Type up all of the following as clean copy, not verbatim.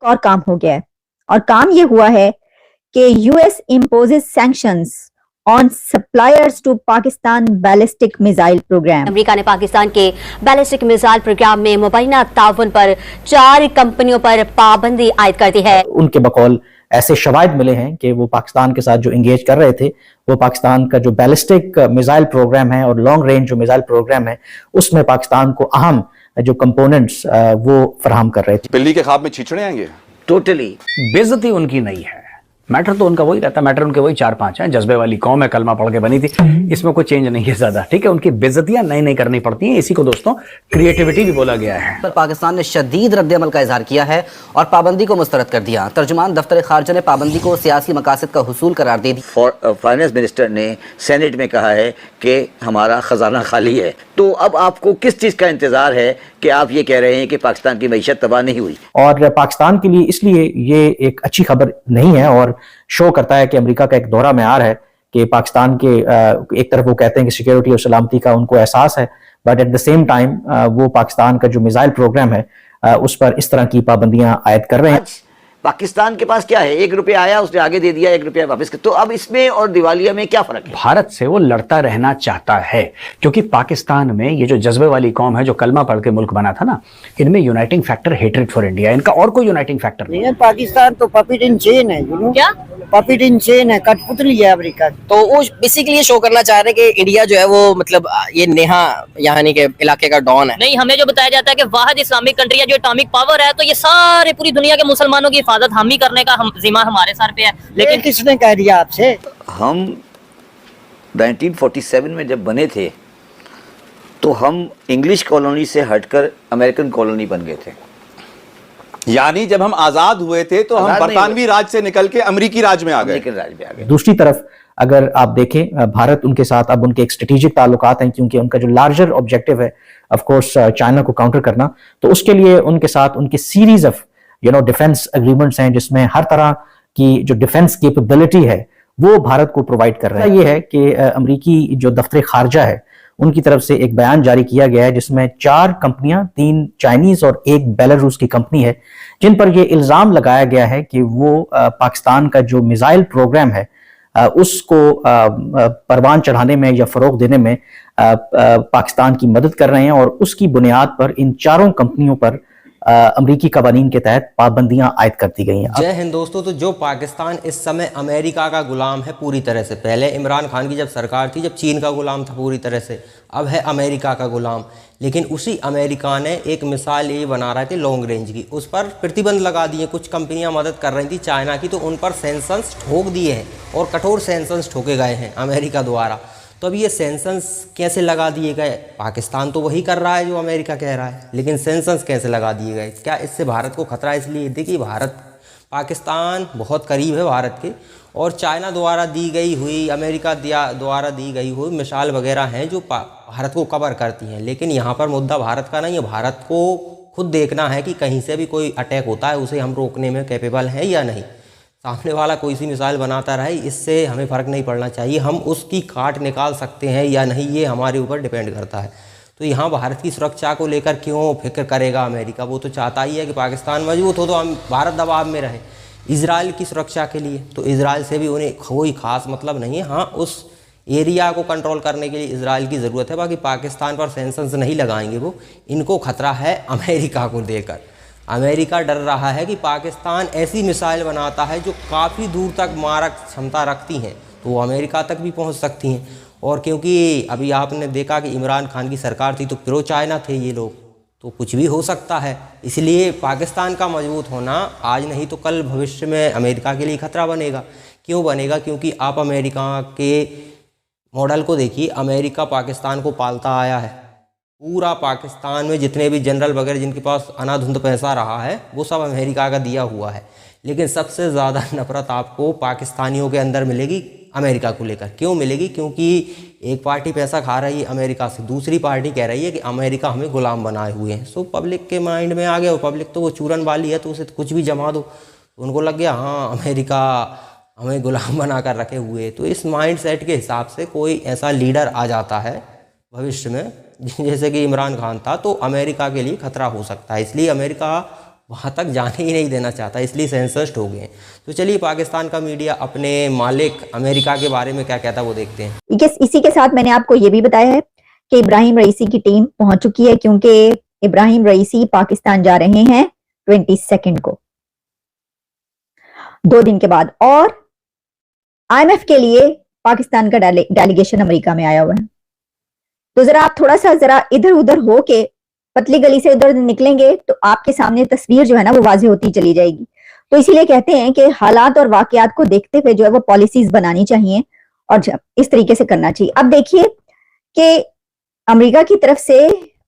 और काम हो गया है। और काम ये हुआ है कि US imposes sanctions on suppliers to Pakistan ballistic missile programme. America ने पाकिस्तान के बैलिस्टिक मिसाइल प्रोग्राम में मुबैना ताउन पर 4 कंपनियों पर पाबंदी आयद कर दी है। उनके बकौल ऐसे शवाहिद मिले हैं कि वो पाकिस्तान के साथ जो इंगेज कर रहे थे, वो पाकिस्तान का जो बैलिस्टिक मिसाइल प्रोग्राम है और लॉन्ग रेंज जो मिसाइल प्रोग्राम है, उसमें पाकिस्तान को अहम जो कंपोनेंट्स वो फराहम कर रहे थे। बिल्ली के ख्वाब में छींचड़े आएंगे। टोटली बेइज्जती उनकी नहीं है, मैटर तो उनका वही रहता है, मैटर उनके वही 4-5 हैं। जज्बे वाली कौम है, कलमा पढ़ के बनी थी, इसमें कोई चेंज नहीं है ज्यादा। ठीक है, उनकी बेइज्जतियां नई नई करनी पड़ती हैं, इसी को दोस्तों क्रिएटिविटी भी बोला गया है। पर पाकिस्तान ने शदीद रद्द-ए-अमल का इजहार किया है और पाबंदी को मुस्तरद कर दिया। तर्जुमान दफ्तर खारजा ने पाबंदी को सियासी मकासद का हुसूल करार दे दी। फाइनेंस मिनिस्टर ने सेनेट में कहा है कि हमारा खजाना खाली है। तो अब आपको किस चीज़ का इंतजार है कि आप ये कह रहे हैं कि पाकिस्तान की मईशत तबाह नहीं हुई? और पाकिस्तान के लिए इसलिए ये एक अच्छी खबर नहीं है और शो करता है कि अमेरिका का एक दौरा में आ रहा है कि पाकिस्तान के एक तरफ वो कहते हैं कि सिक्योरिटी और सलामती का उनको एहसास है, but at the same time वो पाकिस्तान का जो मिसाइल प्रोग्राम है उस पर इस तरह की पाबंदियां आयद कर रहे हैं। पाकिस्तान के पास क्या है? 1 रुपया आया, उसने आगे दे दिया, 1 रुपया वापस। तो अब इसमें और दिवालिया में क्या फर्क है? भारत से वो लड़ता रहना चाहता है, क्योंकि पाकिस्तान में ये जो जज्बे वाली कौम है, जो कलमा पढ़ के मुल्क बना था ना, इनमें uniting factor hatred for India, इनका और कोई यूनाइटिंग फैक्टर नहीं है। पाकिस्तान तो पपिट इन चेन है, क्या पपिट इन चेन है, कठपुतली है अमेरिका। तो वो बेसिकली ये शो करना चाह रहे हैं कि इंडिया जो है वो मतलब ये नेहा यानी के इलाके का डॉन है। नहीं, हमें जो बताया जाता है कि वाहिद इस्लामिक कंट्री है जो एटॉमिक पावर है, तो ये सारे पूरी दुनिया के मुसलमानों की हिफाजत हम ही करने का जिम्मा हमारे सर पे है। लेकिन किसने कह दिया आपसे? हम 1947 में जब बने थे तो हम इंग्लिश कॉलोनी से हटकर अमेरिकन कॉलोनी बन गए थे। यानी जब हम आजाद हुए थे तो हम बरतानवी राज से निकल के अमेरिकी राज में आ गए। दूसरी तरफ अगर आप देखें, भारत उनके साथ अब उनके एक स्ट्रेटेजिक ताल्लुकात हैं, क्योंकि उनका जो लार्जर ऑब्जेक्टिव है ऑफ कोर्स चाइना को काउंटर करना, तो उसके लिए उनके साथ उनकी सीरीज ऑफ डिफेंस एग्रीमेंट्स हैं, जिसमें हर तरह की जो डिफेंस कैपेबिलिटी है वो भारत को प्रोवाइड कर रहा है। ये है कि अमेरिकी जो दफ्तर खारजा है उनकी तरफ से एक बयान जारी किया गया है, जिसमें 4 कंपनियां, 3 चाइनीज और 1 बेलारूस की कंपनी है, जिन पर यह इल्जाम लगाया गया है कि वो पाकिस्तान का जो मिसाइल प्रोग्राम है उसको परवान चढ़ाने में या फरोग देने में पाकिस्तान की मदद कर रहे हैं। और उसकी बुनियाद पर इन 4 कंपनियों पर अमरीकी कवानीन के तहत पाबंदियां आयद कर दी गई हैं। जय हिंद दोस्तों। तो जो पाकिस्तान इस समय अमेरिका का गुलाम है पूरी तरह से, पहले इमरान खान की जब सरकार थी जब चीन का गुलाम था पूरी तरह से, अब है अमेरिका का गुलाम। लेकिन उसी अमेरिका ने एक मिसाइल ये बना रहे थे लॉन्ग रेंज की, उस पर प्रतिबंध लगा दिए। कुछ कंपनियां मदद कर रही थी चाइना की, तो उन पर सैंक्शंस ठोक दिए हैं और कठोर सैंक्शंस ठोके गए हैं अमेरिका द्वारा। तो अब ये सैंक्शंस कैसे लगा दिए गए? पाकिस्तान तो वही कर रहा है जो अमेरिका कह रहा है, लेकिन सैंक्शंस कैसे लगा दिए गए? क्या इससे भारत को खतरा? इसलिए देखिए, पाकिस्तान बहुत करीब है भारत के, और चाइना द्वारा दी गई हुई, अमेरिका द्वारा दी गई हुई मिसाइल वगैरह हैं जो भारत को कवर करती हैं। लेकिन यहाँ पर मुद्दा भारत का नहीं है, भारत को खुद देखना है कि कहीं से भी कोई अटैक होता है उसे हम रोकने में कैपेबल हैं या नहीं। सामने वाला कोई सी मिसाइल बनाता रहे, इससे हमें फ़र्क नहीं पड़ना चाहिए, हम उसकी काट निकाल सकते हैं या नहीं ये हमारे ऊपर डिपेंड करता है। तो यहाँ भारत की सुरक्षा को लेकर क्यों फिक्र करेगा अमेरिका? वो तो चाहता ही है कि पाकिस्तान मजबूत हो तो हम भारत दबाव में रहे। इजराइल की सुरक्षा के लिए तो इजराइल से भी उन्हें कोई ख़ास मतलब नहीं है। हाँ, उस एरिया को कंट्रोल करने के लिए इजराइल की ज़रूरत है, बाकी पाकिस्तान पर सैंक्शंस नहीं लगाएंगे वो। इनको खतरा है अमेरिका को देकर। अमेरिका डर रहा है कि पाकिस्तान ऐसी मिसाइल बनाता है जो काफ़ी दूर तक मारक क्षमता रखती हैं, तो वो अमेरिका तक भी पहुंच सकती हैं। और क्योंकि अभी आपने देखा कि इमरान खान की सरकार थी तो प्रो चाइना थे ये लोग, तो कुछ भी हो सकता है। इसलिए पाकिस्तान का मजबूत होना आज नहीं तो कल भविष्य में अमेरिका के लिए खतरा बनेगा। क्यों बनेगा? क्योंकि आप अमेरिका के मॉडल को देखिए, अमेरिका पाकिस्तान को पालता आया है। पूरा पाकिस्तान में जितने भी जनरल वगैरह जिनके पास अनाधुंध पैसा रहा है वो सब अमेरिका का दिया हुआ है। लेकिन सबसे ज़्यादा नफरत आपको पाकिस्तानियों के अंदर मिलेगी अमेरिका को लेकर। क्यों मिलेगी? क्योंकि एक पार्टी पैसा खा रही है अमेरिका से, दूसरी पार्टी कह रही है कि अमेरिका हमें गुलाम बनाए हुए हैं। सो पब्लिक के माइंड में आ गया, पब्लिक तो वो चूरन वाली है, तो उसे कुछ भी जमा दो तो उनको लग गया हाँ अमेरिका हमें गुलाम बना कर रखे हुए। तो इस माइंड सेट के हिसाब से कोई ऐसा लीडर आ जाता है भविष्य में, जैसे कि इमरान खान था, तो अमेरिका के लिए खतरा हो सकता है। इसलिए अमेरिका वहाँ तक जाने ही नहीं देना चाहता, इसलिए सेंसर्ड हो गए हैं। तो चलिए पाकिस्तान का मीडिया अपने मालिक अमेरिका के बारे में क्या कहता है वो देखते हैं। इसी के साथ मैंने आपको ये भी बताया है कि इब्राहिम रईसी की टीम पहुंच चुकी है, क्योंकि इब्राहिम रईसी पाकिस्तान जा रहे हैं 22 को, 2 दिन के बाद। और IMF के लिए पाकिस्तान का डेलीगेशन अमेरिका में आया हुआ है। तो जरा आप थोड़ा सा जरा इधर उधर हो के पतली गली से उधर निकलेंगे तो आपके सामने तस्वीर जो है ना वो वाज़ेह होती चली जाएगी। तो इसीलिए कहते हैं कि हालात और वाकयात को देखते हुए जो है वो पॉलिसीज बनानी चाहिए और इस तरीके से करना चाहिए। अब देखिए कि अमेरिका की तरफ से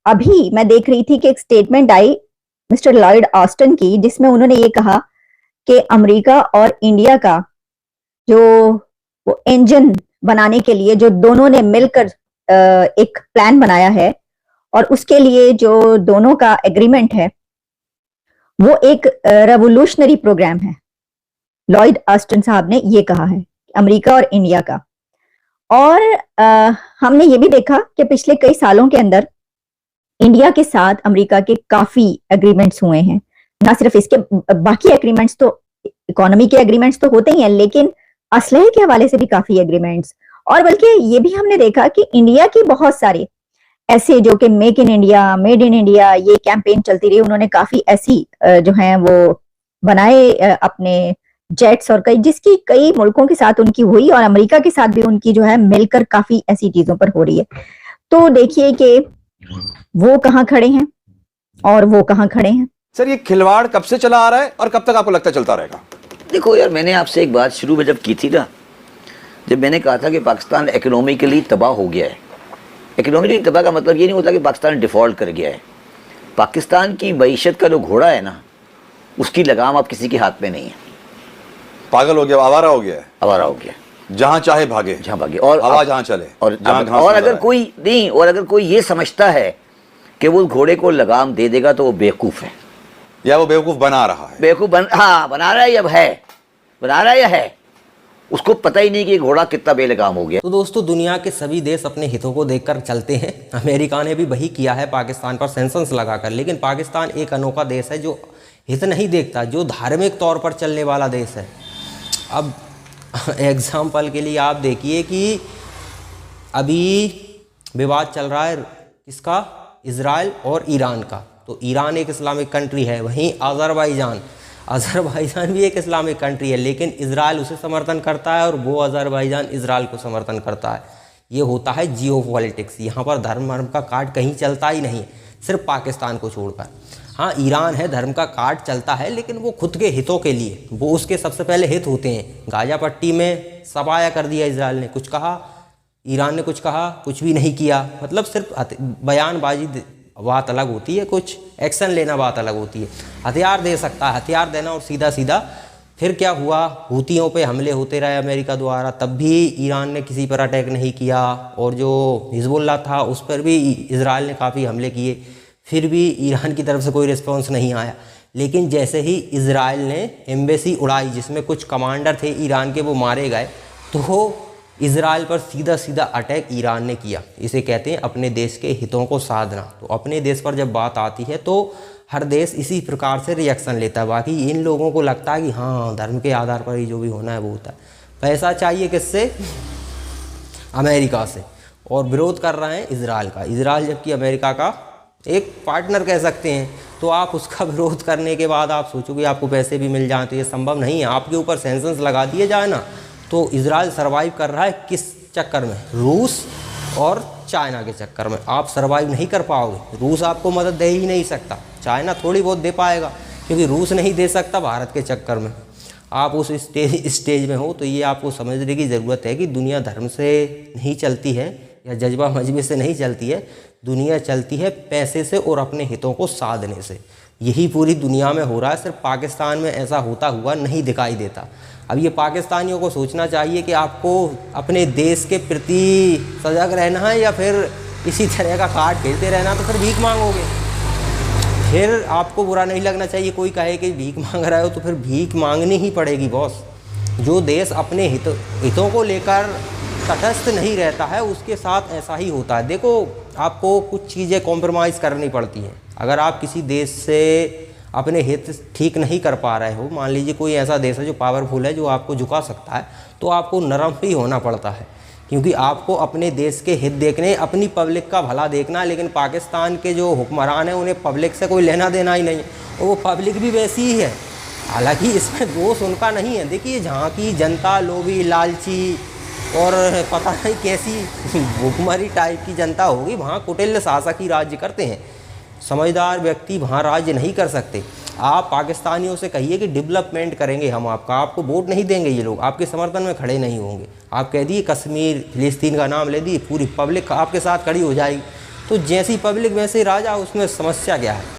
अभी मैं देख रही थी कि एक स्टेटमेंट आई मिस्टर लॉयड ऑस्टिन की, जिसमें उन्होंने ये कहा कि अमेरिका और इंडिया का जो वो इंजन बनाने के लिए जो दोनों ने मिलकर एक प्लान बनाया है और उसके लिए जो दोनों का एग्रीमेंट है वो एक रेवोल्यूशनरी प्रोग्राम है। लॉयड ऑस्टिन साहब ने ये कहा है अमेरिका और इंडिया का। और हमने ये भी देखा कि पिछले कई सालों के अंदर इंडिया के साथ अमेरिका के काफी एग्रीमेंट्स हुए हैं। ना सिर्फ इसके, बाकी एग्रीमेंट्स तो इकोनॉमी के एग्रीमेंट्स तो होते ही हैं, लेकिन असलहे के हवाले से भी काफी एग्रीमेंट्स। और बल्कि ये भी हमने देखा कि इंडिया की बहुत सारे ऐसे जो कि make in India, made in India, ये कैंपेन चलती रही। उन्होंने काफी ऐसी जो हैं वो बनाए अपने जेट्स और जिसकी कई मुल्कों के साथ उनकी हुई और अमेरिका के साथ भी उनकी जो है मिलकर काफी ऐसी चीजों पर हो रही है। तो देखिए कि वो कहाँ खड़े हैं और वो कहाँ खड़े हैं। सर ये खिलवाड़ कब से चला आ रहा है और कब तक आपको लगता है चलता रहेगा? देखो यार, मैंने आपसे एक बात शुरू में जब की थी ना, जब मैंने कहा था कि पाकिस्तान इकोनॉमिकली तबाह हो गया है। इकोनॉमिकली तबाह का मतलब ये नहीं होता कि पाकिस्तान डिफ़ॉल्ट कर गया है। पाकिस्तान की मईशत का जो घोड़ा है ना, उसकी लगाम अब किसी के हाथ में नहीं है। पागल हो गया, आवारा हो गया है। आवारा हो गया, जहां चाहे भागे, जहां भागे और हवा जहां चले। और अगर कोई नहीं, और अगर कोई ये समझता है कि वो घोड़े को लगाम दे देगा तो वो बेवकूफ़ है, या वो बेवकूफ़ बना रहा है। बेवकूफ़ बना रहा है या बना रहा है या है, उसको पता ही नहीं कि घोड़ा कितना बेलगाम हो गया। तो दोस्तों, दुनिया के सभी देश अपने हितों को देखकर चलते हैं। अमेरिका ने भी वही किया है पाकिस्तान पर सेंसन्स लगाकर। लेकिन पाकिस्तान एक अनोखा देश है जो हित नहीं देखता, जो धार्मिक तौर पर चलने वाला देश है। अब एग्जाम्पल के लिए आप देखिए कि अभी विवाद चल रहा है किसका, इजराइल और ईरान का। तो ईरान एक इस्लामिक कंट्री है, वहीं अज़रबैजान भी एक इस्लामिक कंट्री है, लेकिन इजराइल उसे समर्थन करता है और वो अज़रबैजान इजराइल को समर्थन करता है। ये होता है जियो पॉलिटिक्स। यहाँ पर धर्म का कार्ड कहीं चलता ही नहीं, सिर्फ पाकिस्तान को छोड़कर। हाँ, ईरान है, धर्म का कार्ड चलता है, लेकिन वो खुद के हितों के लिए, वो उसके सबसे पहले हित होते हैं। गाजा पट्टी में सफाया कर दिया इजराइल ने, कुछ कहा, ईरान ने कुछ कहा, कुछ भी नहीं किया। मतलब सिर्फ बयानबाजी बात अलग होती है, कुछ एक्शन लेना बात अलग होती है। हथियार दे सकता है, हथियार देना और सीधा सीधा। फिर क्या हुआ, हूतियों पे हमले होते रहे अमेरिका द्वारा, तब भी ईरान ने किसी पर अटैक नहीं किया। और जो हिजबुल्लाह था उस पर भी इजराइल ने काफ़ी हमले किए, फिर भी ईरान की तरफ से कोई रिस्पॉन्स नहीं आया। लेकिन जैसे ही इजराइल ने एम्बेसी उड़ाई जिसमें कुछ कमांडर थे ईरान के, वो मारे गए, तो इजराइल पर सीधा सीधा अटैक ईरान ने किया। इसे कहते हैं अपने देश के हितों को साधना। तो अपने देश पर जब बात आती है तो हर देश इसी प्रकार से रिएक्शन लेता है। बाकी इन लोगों को लगता है कि हाँ, धर्म के आधार पर ही जो भी होना है वो होता है। पैसा चाहिए किससे, अमेरिका से, और विरोध कर रहे हैं इजराइल का। इजराइल जबकि अमेरिका का एक पार्टनर कह सकते हैं, तो आप उसका विरोध करने के बाद आप सोचो कि आपको पैसे भी मिल जाएँ, तो ये संभव नहीं है। आपके ऊपर सेंसन्स लगा दिए जाए ना, तो इजराइल सरवाइव कर रहा है किस चक्कर में, रूस और चाइना के चक्कर में। आप सरवाइव नहीं कर पाओगे, रूस आपको मदद दे ही नहीं सकता, चाइना थोड़ी बहुत दे पाएगा, क्योंकि रूस नहीं दे सकता भारत के चक्कर में। आप उस स्टेज में हो, तो ये आपको समझने की ज़रूरत है कि दुनिया धर्म से नहीं चलती है या जज्बा मजबे से नहीं चलती है, दुनिया चलती है पैसे से और अपने हितों को साधने से। यही पूरी दुनिया में हो रहा है, सिर्फ पाकिस्तान में ऐसा होता हुआ नहीं दिखाई देता। अब ये पाकिस्तानियों को सोचना चाहिए कि आपको अपने देश के प्रति सजग रहना है या फिर इसी तरह का कार्ड खेलते रहना, तो फिर भीख मांगोगे। फिर आपको बुरा नहीं लगना चाहिए कोई कहे कि भीख मांग रहे हो, तो फिर भीख मांगनी ही पड़ेगी बॉस। जो देश अपने हितों को लेकर तटस्थ नहीं रहता है उसके साथ ऐसा ही होता है। देखो, आपको कुछ चीज़ें कॉम्प्रोमाइज़ करनी पड़ती हैं। अगर आप किसी देश से अपने हित ठीक नहीं कर पा रहे हो, मान लीजिए कोई ऐसा देश है जो पावरफुल है, जो आपको झुका सकता है, तो आपको नरम ही होना पड़ता है, क्योंकि आपको अपने देश के हित देखने, अपनी पब्लिक का भला देखना। लेकिन पाकिस्तान के जो हुक्मरान हैं उन्हें पब्लिक से कोई लेना देना ही नहीं है, और वो पब्लिक भी वैसी ही है। हालांकि इसमें दोष उनका नहीं है। देखिए, जहाँ की जनता लोभी, लालची और पता नहीं कैसी भूखमरी टाइप की जनता होगी, वहाँ कुटिल शासक ही राज्य करते हैं। समझदार व्यक्ति वहाँ राज्य नहीं कर सकते। आप पाकिस्तानियों से कहिए कि डेवलपमेंट करेंगे हम आपका, आपको वोट नहीं देंगे, ये लोग आपके समर्थन में खड़े नहीं होंगे। आप कह दिए कश्मीर, फिलिस्तीन का नाम ले दिए, पूरी पब्लिक आपके साथ खड़ी हो जाएगी। तो जैसी पब्लिक वैसे राजा, उसमें समस्या क्या है?